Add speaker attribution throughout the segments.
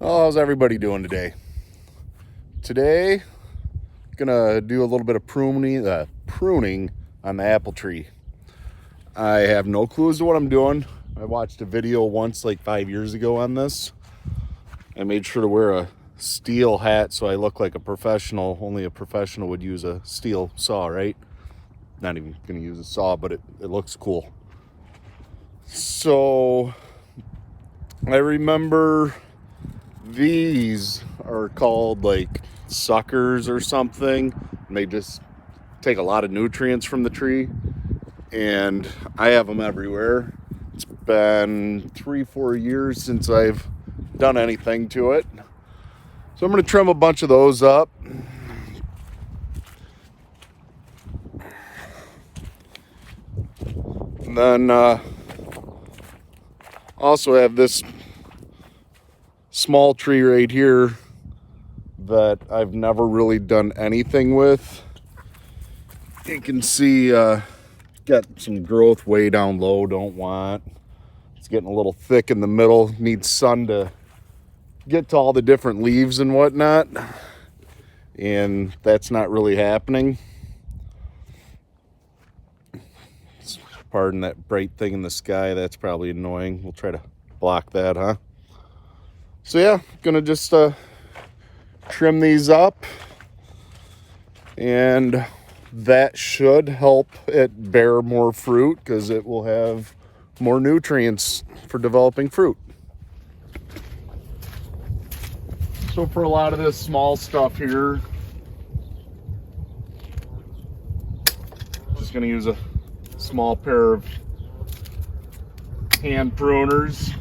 Speaker 1: Oh, how's everybody doing today? Today, gonna do a little bit of pruning on the apple tree. I have no clue as to what I'm doing. I watched a video once like 5 years ago on this. I made sure to wear a steel hat so I look like a professional. Only a professional would use a steel saw, right? Not even gonna use a saw, but it looks cool. So, I remember these are called like suckers or something, and they just take a lot of nutrients from the tree, and I have them everywhere. It's been 3-4 years since I've done anything to it, so I'm going to trim a bunch of those up. And then also have this small tree right here that I've never really done anything with. You can see got some growth way down low, don't want. It's getting a little thick in the middle, needs sun to get to all the different leaves and whatnot, and that's not really happening. Pardon that bright thing in the sky, that's probably annoying. We'll try to block that, huh? So yeah, gonna just trim these up, and that should help it bear more fruit because it will have more nutrients for developing fruit. So for a lot of this small stuff here, just gonna use a small pair of hand pruners.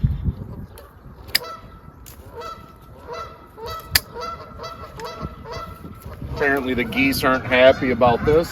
Speaker 1: Apparently the geese aren't happy about this.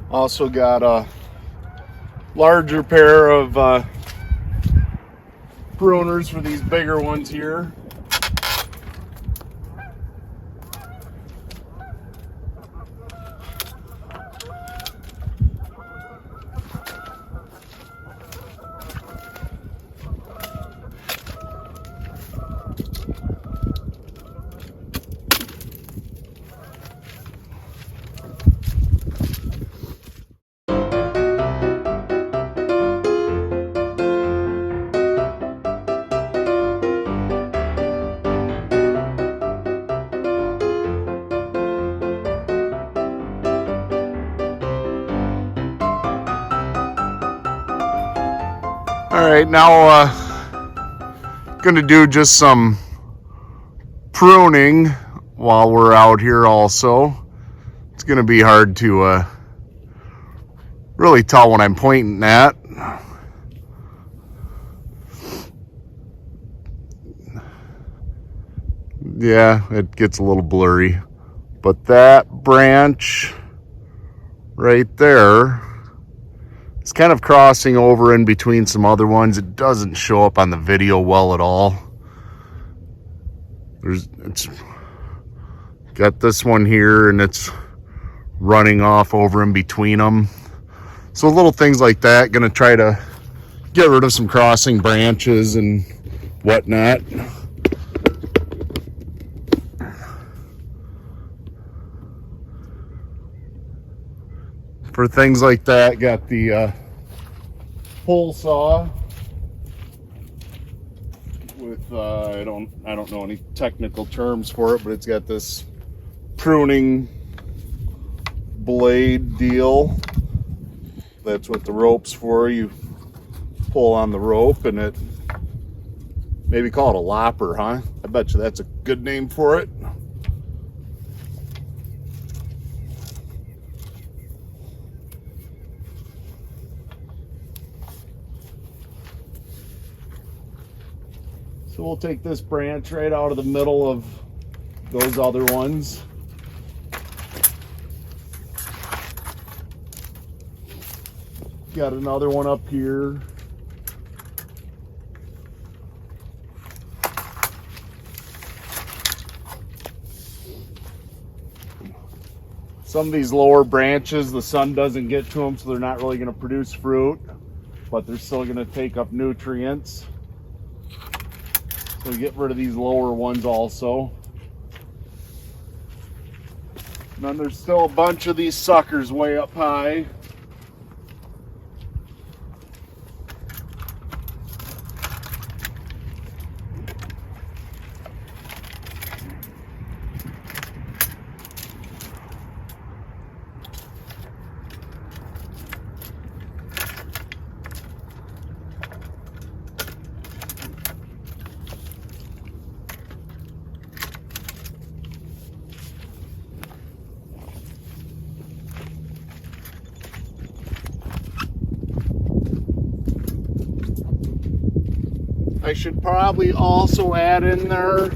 Speaker 1: Also got a larger pair of pruners for these bigger ones here. All right, now gonna do just some pruning while we're out here also. It's gonna be hard to really tell when I'm pointing at. Yeah, it gets a little blurry, but that branch right there, it's kind of crossing over in between some other ones. It doesn't show up on the video well at all. It's got this one here, and it's running off over in between them. So little things like that, gonna try to get rid of some crossing branches and whatnot. For things like that, got the pole saw with I don't know any technical terms for it, but it's got this pruning blade deal. That's what the rope's for. You pull on the rope and it, maybe call it a lopper, huh? I bet you that's a good name for it. So we'll take this branch right out of the middle of those other ones. Got another one up here. Some of these lower branches, the sun doesn't get to them, so they're not really going to produce fruit, but they're still going to take up nutrients. So we get rid of these lower ones also. And then there's still a bunch of these suckers way up high. I should probably also add in there,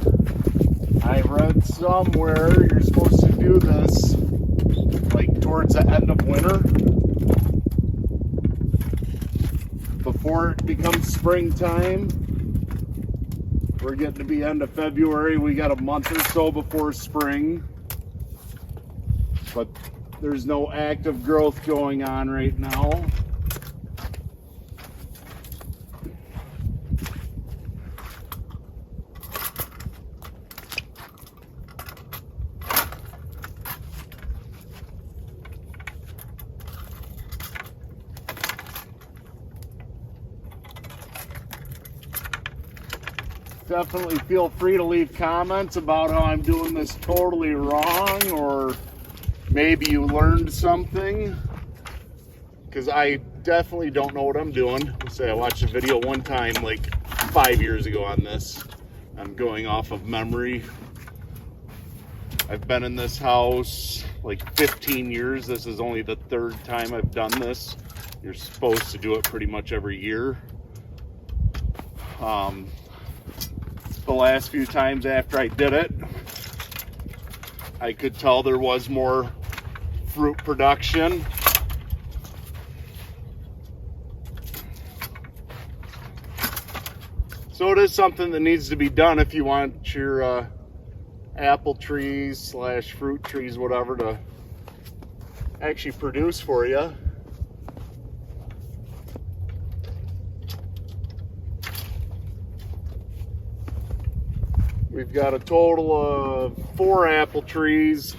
Speaker 1: I read somewhere you're supposed to do this like towards the end of winter before it becomes springtime. We're getting to be end of February. We got a month or so before spring, but there's no active growth going on right now. Definitely feel free to leave comments about how I'm doing this totally wrong, or maybe you learned something, because I definitely don't know what I'm doing. Let's say I watched a video one time like 5 years ago on this. I'm going off of memory. I've been in this house like 15 years. This is only the third time I've done this. You're supposed to do it pretty much every year. The last few times after I did it, I could tell there was more fruit production. So it is something that needs to be done if you want your apple trees slash fruit trees, whatever, to actually produce for you. We've got a total of 4 apple trees.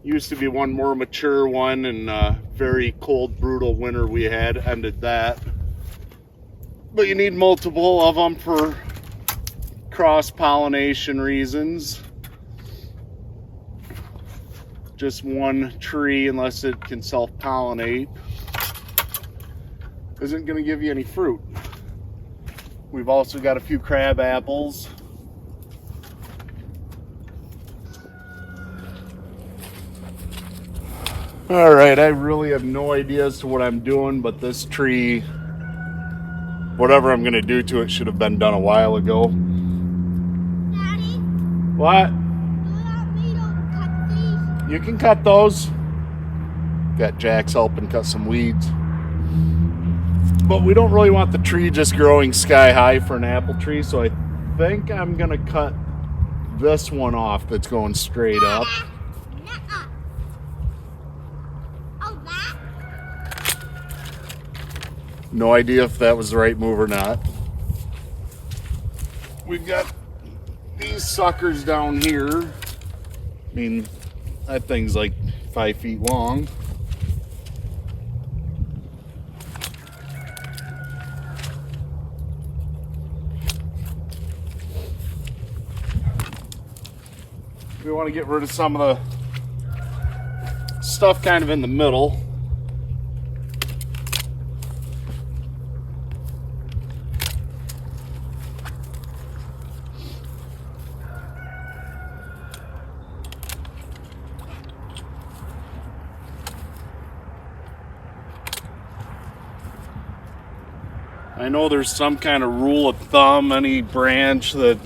Speaker 1: Used to be one more mature one, and a very cold, brutal winter we had ended that. But you need multiple of them for cross-pollination reasons. Just one tree, unless it can self-pollinate, isn't going to give you any fruit. We've also got a few crab apples. All right, I really have no idea as to what I'm doing, but this tree, whatever I'm gonna do to it, should have been done a while ago.
Speaker 2: Daddy?
Speaker 1: What?
Speaker 2: Do you want me to cut these?
Speaker 1: You can cut those. Got Jax helping cut some weeds. But we don't really want the tree just growing sky high for an apple tree, so I think I'm gonna cut this one off that's going straight up.
Speaker 2: Nuh-uh. Oh, that?
Speaker 1: No idea if that was the right move or not. We've got these suckers down here. I mean, that thing's like 5 feet long. We want to get rid of some of the stuff kind of in the middle. I know there's some kind of rule of thumb, any branch that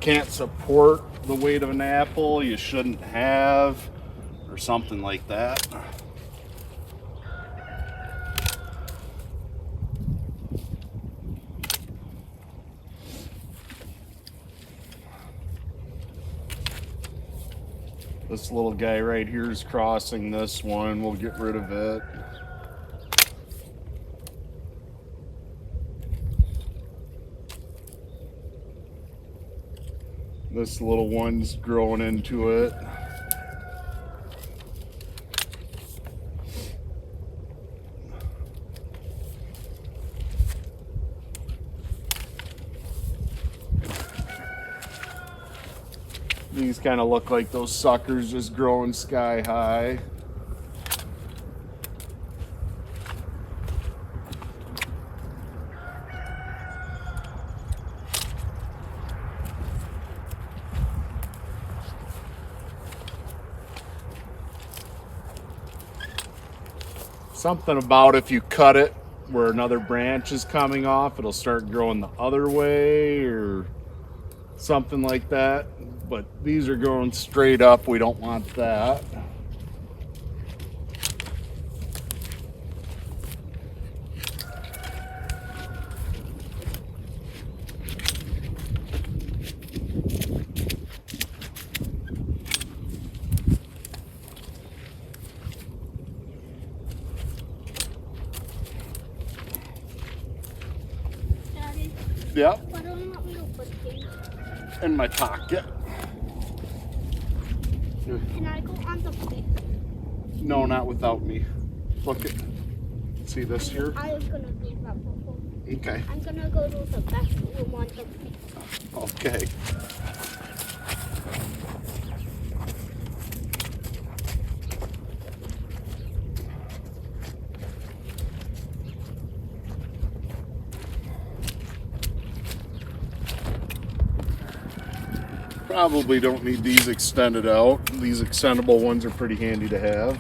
Speaker 1: can't support the weight of an apple you shouldn't have, or something like that. This little guy right here is crossing this one. We'll get rid of it. This little one's growing into it. These kind of look like those suckers just growing sky high. Something about if you cut it where another branch is coming off, it'll start growing the other way or something like that. But these are going straight up. We don't want that.
Speaker 2: Daddy,
Speaker 1: Yep,
Speaker 2: why don't you want me to put these?
Speaker 1: in my pocket.
Speaker 2: Can I go on the plate?
Speaker 1: No, not without me. Look at, see this here?
Speaker 2: I was gonna do that before.
Speaker 1: Okay.
Speaker 2: I'm gonna go to the best room on the plate.
Speaker 1: Okay. Probably don't need these extended out. These extendable ones are pretty handy to have.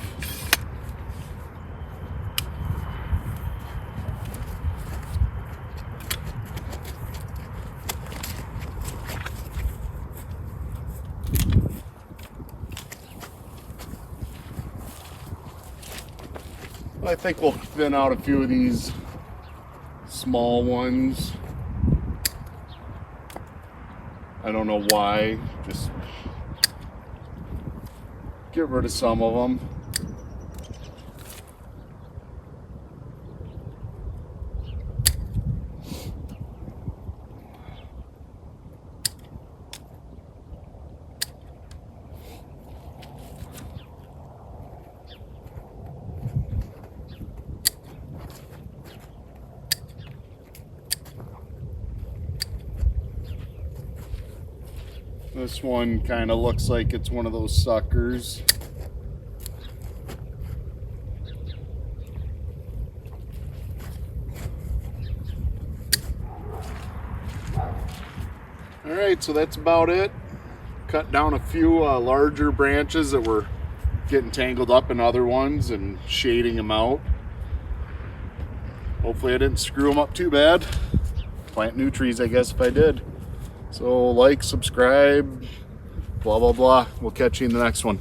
Speaker 1: I think we'll thin out a few of these small ones. I don't know why, just get rid of some of them. This one kind of looks like it's one of those suckers. All right, so that's about it. Cut down a few larger branches that were getting tangled up in other ones and shading them out. Hopefully I didn't screw them up too bad. Plant new trees, I guess, if I did. So like, subscribe, blah, blah, blah. We'll catch you in the next one.